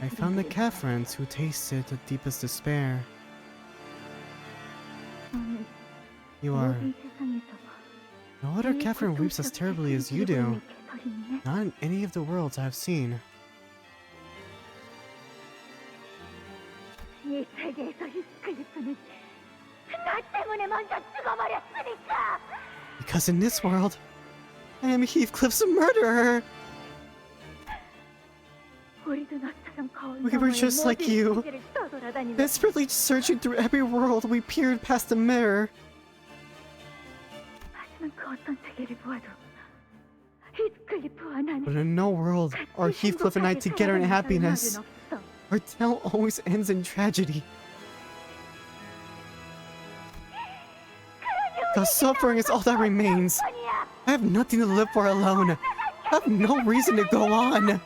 I found the Catherines who tasted the deepest despair. You are... No other Catherine weeps as terribly as you do. Not in any of the worlds I have seen. Because in this world, I am Heathcliff's murderer! We were just like you, desperately searching through every world we peered past the mirror. But in no world are Heathcliff and I together in happiness. Our tale always ends in tragedy. The suffering is all that remains. I have nothing to live for alone. I have no reason to go on.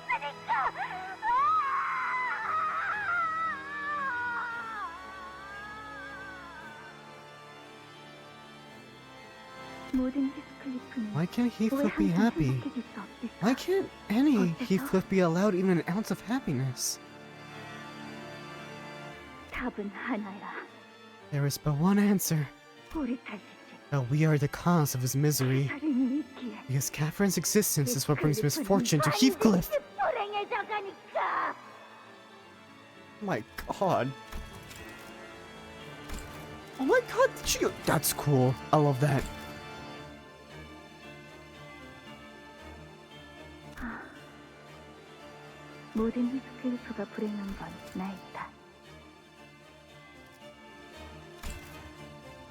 Why can't Heathcliff be happy? Why can't any Heathcliff be allowed even an ounce of happiness? There is but one answer. That we are the cause of his misery. Because Catherine's existence is what brings misfortune to Heathcliff. Oh my god. Oh my god, that's cool. I love that.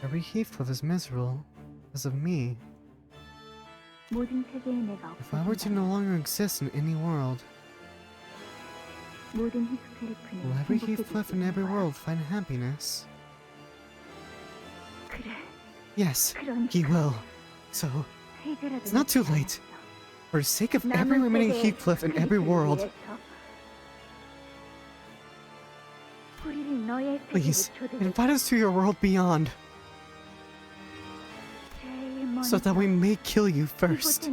Every Heathcliff is miserable because of me. If I were to no longer exist in any world, will every Heathcliff in every world find happiness? Yes, he will. So, it's not too late. For the sake of every remaining Heathcliff in every world, please, invite us to your world beyond, so that we may kill you first.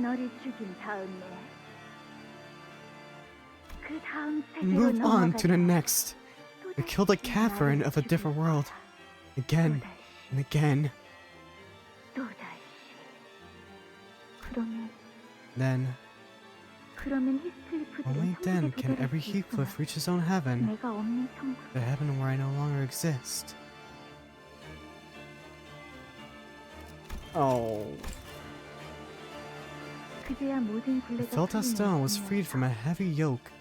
Move on to the next, and kill the Catherine of a different world, again and again. Then, only then can every Heathcliff reach his own heaven, the heaven where I no longer exist. Oh. I felt as though I was freed from a heavy yoke.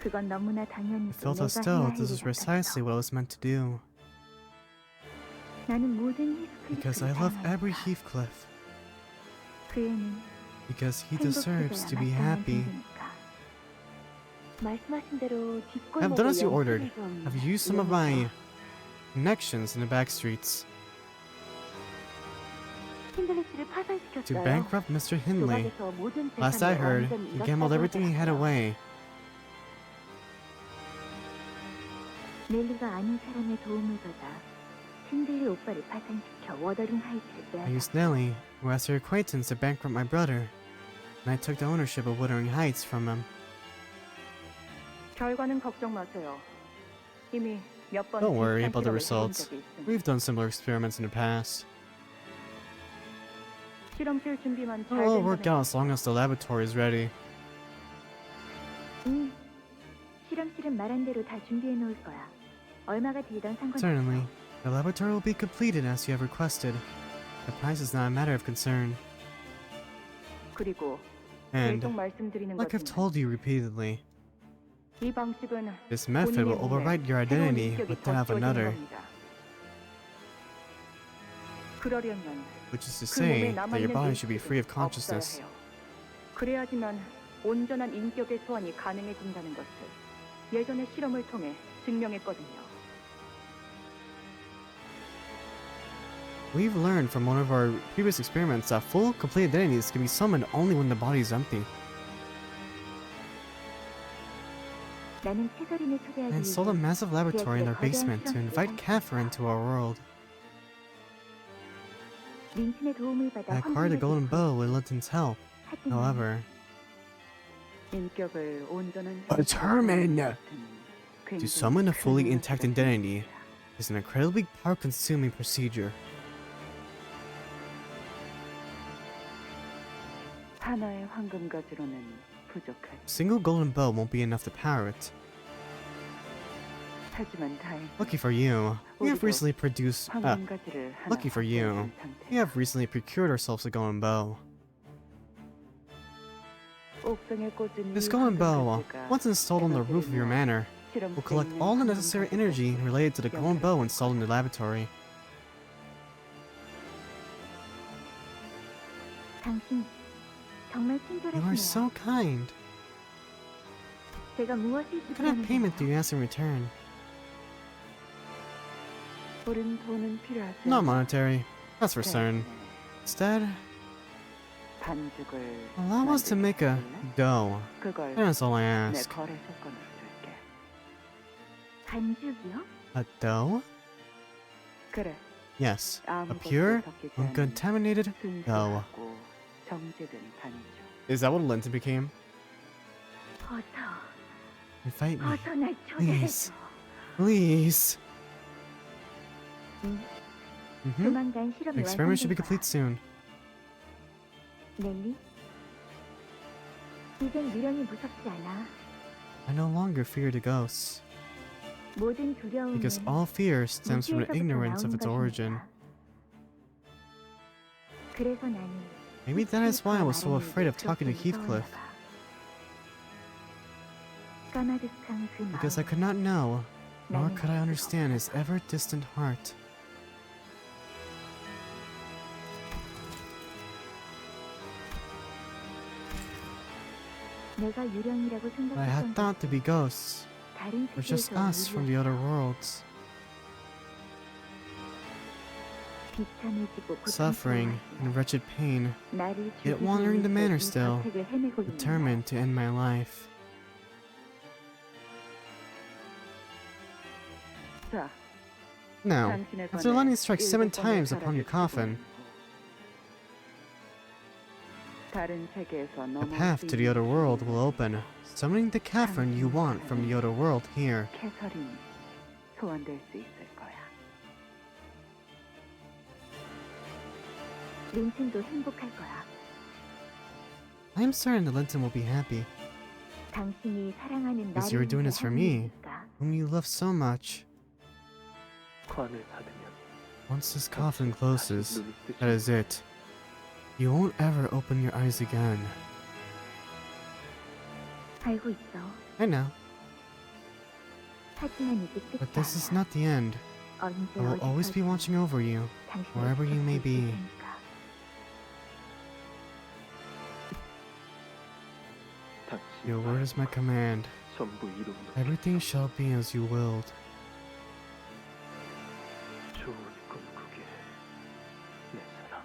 I felt as though this was precisely what I was meant to do. Because I love every Heathcliff. because he deserves to be happy. 말씀하신 대로 I've done as you 뒷골목에 ordered. 영수를 좀 I've used some of my connections in the back streets 킨들리 씨를 to 파산시켰어요. bankrupt Mr. Hindley. 조각에서 모든 Last I 재산을 heard, 완전히 he gambled 잃었다고 everything he had 하더라고요. away. 넬리가 아는 사람의 도움을 받아 킨들리 오빠를 파산시켜 워더링 하이츠를 I 빼앗았어. used Nelly, who asked her acquaintance to bankrupt my brother, and I took the ownership of Wuthering Heights from him. 결과는 걱정 마세요. 이미 몇 번 Don't worry 비슷한 about the 실험을 해본 results. 적이 있으니. We've done similar experiments in the past. 실험실 준비만 잘 It'll all work 된다면 out as long as the laboratory is ready. 실험실은 말한 대로 다 준비해 놓을 거야. 얼마가 들던 상관없어. Certainly, the laboratory will be completed as you have requested. The price is not a matter of concern. 그리고 And, 계속 말씀드리는 like I've 것은 told you repeatedly, 이 방식은 this method will 본인의 몸에 override your 새로운 identity 인격이 with that of 덧씌워지는 another, 겁니다. 그러려면 which is to 그 몸에 say that your 남아있는 body should be 인격이 free of 없어야 consciousness. 해요. 그래야지만 온전한 인격의 소환이 가능해진다는 것을 예전의 실험을 통해 증명했거든요. We've learned from one of our previous experiments that full, complete identities can be summoned only when the body is empty. 나는 캐서린을 초대하기 I installed a massive laboratory in their basement to invite Catherine into our world. 린슨의 도움을 받아 I acquired a golden bow with Linton's help. However, 인격을 온전한 Determine to 굉장히 summon a fully 큰 intact 힘을 identity is an incredibly power-consuming procedure. 하나의 황금 가지로는 부족하지. A single golden bow won't be enough to power it. 하지만 다행히 Lucky for you, we have recently produced. 황금 가지를 하나 Lucky for you, 갖고 있는 상태야. we have recently procured ourselves a golden bow. 옥상에 꽂은 This 이 golden 황금 bow, 가지가 once installed on the roof of your manor, 실험실에 will collect 있는 all the 황금 necessary 가지로 energy related to the golden bow 연결될 installed in the 거야. laboratory. 당신 정말 You are 친절하시네요. so kind. 제가 무엇을 What kind of payment do 주문하는지 you ask in return? 우린 돈은 필요하지 Not 않아. monetary, that's for certain. Instead, 반죽을 allow us to make a 만들어줄래? dough. 그걸 That's all I 내 ask. 거래 조건으로 줄게. 반죽이요? A dough? 그래. Yes, a 아무것도 pure, 섞이지 않은 uncontaminated dough. 순수하고 정제된 반죽. Is that what Linton became? 어서 Invite me, 어서 날 Please. 초대해줘. please. 응. Mm-hmm. 조만간 실험이 The experiment should be 완성될 거야. complete soon. 넬리, 이젠 미련이 무섭지 않아. I no longer fear the ghosts, 모든 두려움은 because all fear stems from the 무지에서부터 ignorance of 나오는 its origin. 것이니까. 그래서 나는 Maybe that is why I was so 말하는 afraid of 게 talking to 그렇게 Heathcliff, 무서웠나 봐. 까마득한 그 because I 마음, could not know, nor 나는 could I 알 수가 understand his 없어. ever distant heart. 내가 유령이라고 What I had 생각했던 thought to be ghosts 다른 were just 세계에서 us from the other worlds, 비참해지고 suffering in wretched pain, 나를 yet 죽이기 wandering the manor 위해서 이 still, 저택을 헤매고 있는 determined to end my life. 자, Now, 당신의 after 번에 lightning strikes 7 일곱 번의 times upon your 사랑을 coffin, 다른 세계에서 the 넘어올 path 수 to the 있는 other world will open, summoning the Catherine you want from the other world here. 캐서린이 소환될 수 있을 거야. 린슨도 행복할 거야. I am certain that Linton will be happy, 당신이 사랑하는 because 나를 you are doing 위해 this for 하는 me, 일이니까. whom you love so much. 관을 받으면 Once this coffin closes, 눈이 뜨지. that is it. You won't ever open your eyes again. 알고 있어. I know, 하지만 이게 끝이 but this is 아니야. not the end. 언제 I will always be 어디서든 watching over you, 당신을 wherever you may 지켜줄 be. 테니까. Your word is my command. 전부 이루는 Everything shall be as you willed. 좋은 꿈 꾸게 내 사랑.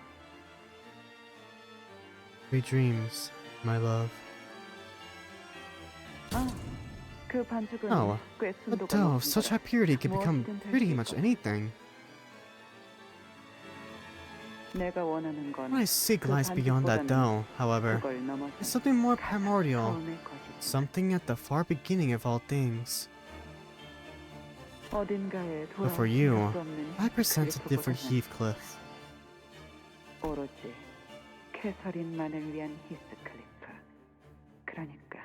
Sweet dreams, my love. 그 반죽은 Oh, 꽤 a 순도가 dough 높은 of such 거라. high purity can become 무엇이든 될수 pretty much 있고. anything. 내가 원하는 건 What I seek 그 lies beyond that 반죽보다는 dough, however. 그걸 넘어서 It's something more primordial, 처음의 것이지. something at the far beginning of all things. 어딘가에 But for you, 돌아올 수 없는 I present a different 히스클리프보다는 Heathcliff. 오로지 캐서린만을 위한 히스클리프. 그러니까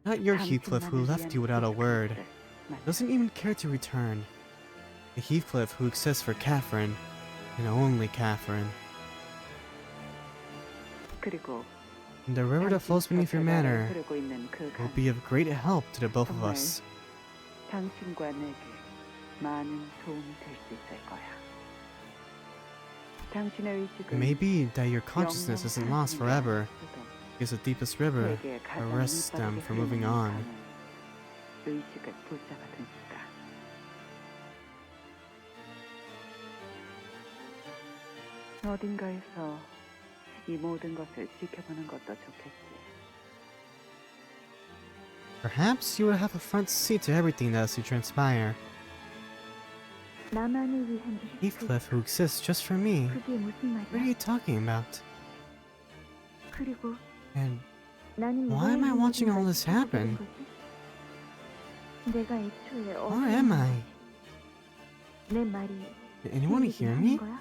Not your Heathcliff who 당신만을 left 위한 you without a word, 히스클리프. 맞아. doesn't even care to return. The Heathcliff who exists for Catherine, and only Catherine. 그리고 And the river that flows beneath your manor 흐르고 있는 그 will 강, be of great help to the both of 정말 us. 당신과 내게 많은 도움이 될 수 있을 거야. 당신의 의식은 Maybe that your consciousness isn't lost forever, because the deepest river 내게 가장 arrests them 이빠르게 from moving 흐르는 on. 강은 의식을 붙잡아두니까. 어딘가에서 이 모든 것을 지켜보는 것도 좋겠지. Perhaps you would have a front seat to everything that is to transpire. 나만을 위한 Heathcliff who exists just for me. 그게 무슨 What are 말이야? you talking about? 그리고 And 나는 why am I 왜 watching 모든 all 걸 this 지켜보게 된 happen? 거지? 내가 애초에 Where am I? 내 말이 Did anyone 들리긴 hear 하는 me? 거야?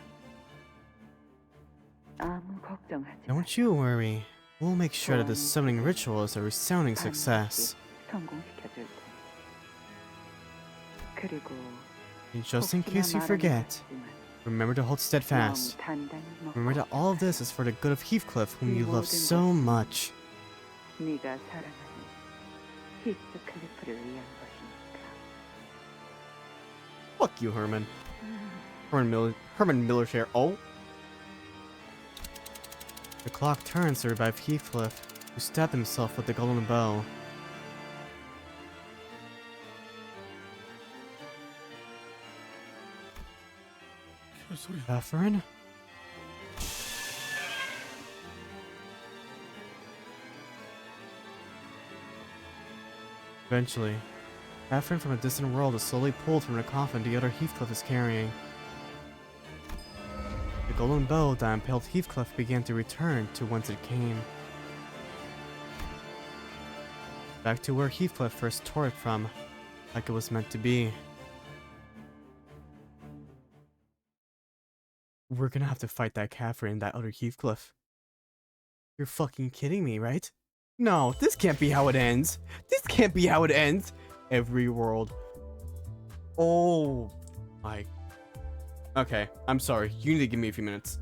아무 걱정하지 마. Don't you worry. We'll make sure that the summoning ritual is a resounding success. 성공시켜줄 테니. 그리고 And just in 혹시나 case you 말하는 forget, 것이지만 remember to hold steadfast. 마음 단단히 먹고 Remember that all of this is for the good of Heathcliff, whom you love 모든 so 것은 much. 네가 사랑하는 히스클리프를 위한 것이니까. Fuck you, Herman. Herman Millershare. Oh. The clock turns to revive Heathcliff, who stabbed himself with the golden bow. 개소리. Catherine? Eventually, Catherine from a distant world is slowly pulled from the coffin the other Heathcliff is carrying. The golden bow that impaled Heathcliff began to return to whence it came. Back to where Heathcliff first tore it from, like it was meant to be. We're gonna have to fight that Catherine and that other Heathcliff. You're fucking kidding me, right? No, this can't be how it ends. This can't be how it ends. Every world. Oh my. Okay, I'm sorry. You need to give me a few minutes.